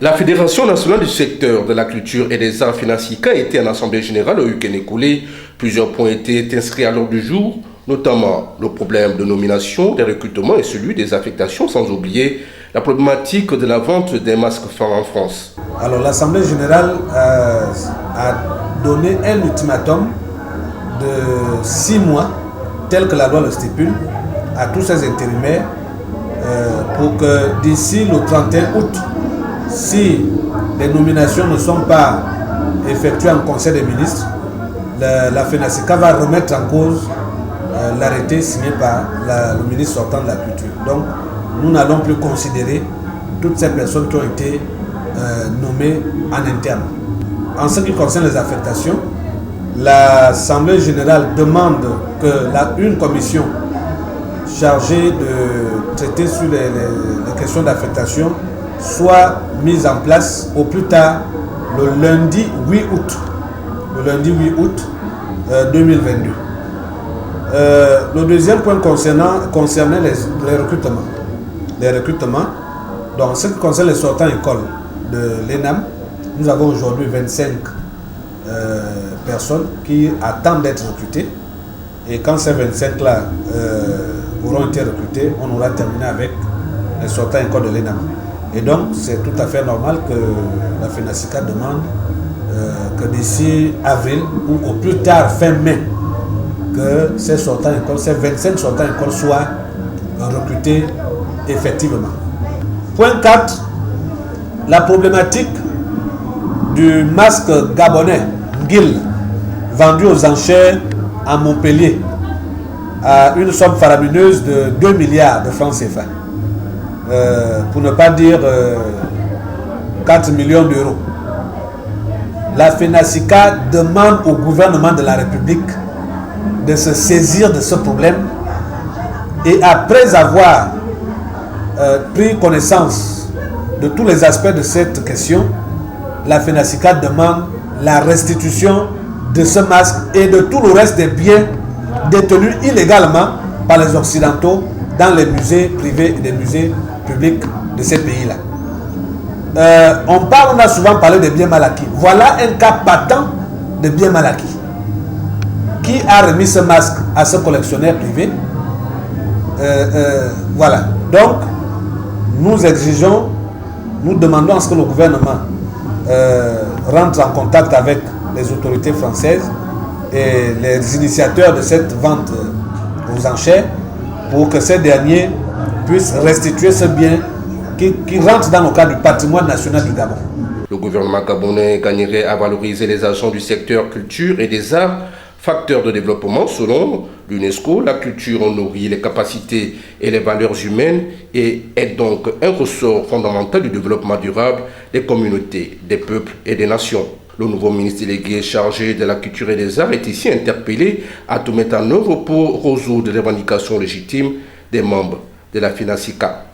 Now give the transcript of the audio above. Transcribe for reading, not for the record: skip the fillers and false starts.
La Fédération nationale du secteur de la culture et des arts FENACICA a été en assemblée générale au week-end écoulé. Plusieurs points étaient inscrits à l'ordre du jour, notamment le problème de nomination, des recrutements et celui des affectations, sans oublier la problématique de la vente des masques en France. Alors l'assemblée générale a donné un ultimatum de 6 mois, tel que la loi le stipule, à tous ces intérimaires pour que d'ici le 31 août, si les nominations ne sont pas effectuées en Conseil des ministres, la FENACICA va remettre en cause l'arrêté signé par le ministre sortant de la Culture. Donc, nous n'allons plus considérer toutes ces personnes qui ont été nommées en interne. En ce qui concerne les affectations, l'Assemblée générale demande que une commission chargée de traiter sur les questions d'affectation soit mise en place au plus tard le lundi 8 août. Le lundi 8 août 2022. Le deuxième point concernait les recrutements. Les recrutements. Donc, ce qui concerne les sortants écoles de l'ENAM, nous avons aujourd'hui 25 personnes qui attendent d'être recrutées. Et quand ces 25-là auront été recrutés, on aura terminé avec les sortants écoles de l'ENAM. Et donc, c'est tout à fait normal que la FENACICA demande que d'ici avril ou au plus tard fin mai, que ces 25 sortants écoles soient recrutés effectivement. Point 4, la problématique du masque gabonais, Ngil, vendu aux enchères à Montpellier à une somme faramineuse de 2 milliards de francs CFA. Pour ne pas dire 4 millions d'euros. La FENACICA demande au gouvernement de la République de se saisir de ce problème et après avoir pris connaissance de tous les aspects de cette question, la FENACICA demande la restitution de ce masque et de tout le reste des biens détenus illégalement par les Occidentaux dans les musées privés et les musées publics de ces pays-là. On a souvent parlé de biens mal acquis. Voilà un cas patent de biens mal acquis. Qui a remis ce masque à ce collectionneur privé? Voilà. Donc, nous demandons à ce que le gouvernement rentre en contact avec les autorités françaises et les initiateurs de cette vente aux enchères pour que ces derniers puissent restituer ce bien qui rentre dans le cadre du patrimoine national du Gabon. Le gouvernement gabonais gagnerait à valoriser les agents du secteur culture et des arts, facteurs de développement selon l'UNESCO. La culture nourrit les capacités et les valeurs humaines et est donc un ressort fondamental du développement durable des communautés, des peuples et des nations. Le nouveau ministre délégué chargé de la culture et des arts est ici interpellé à tout mettre en œuvre pour résoudre les revendications légitimes des membres de la FENACICA.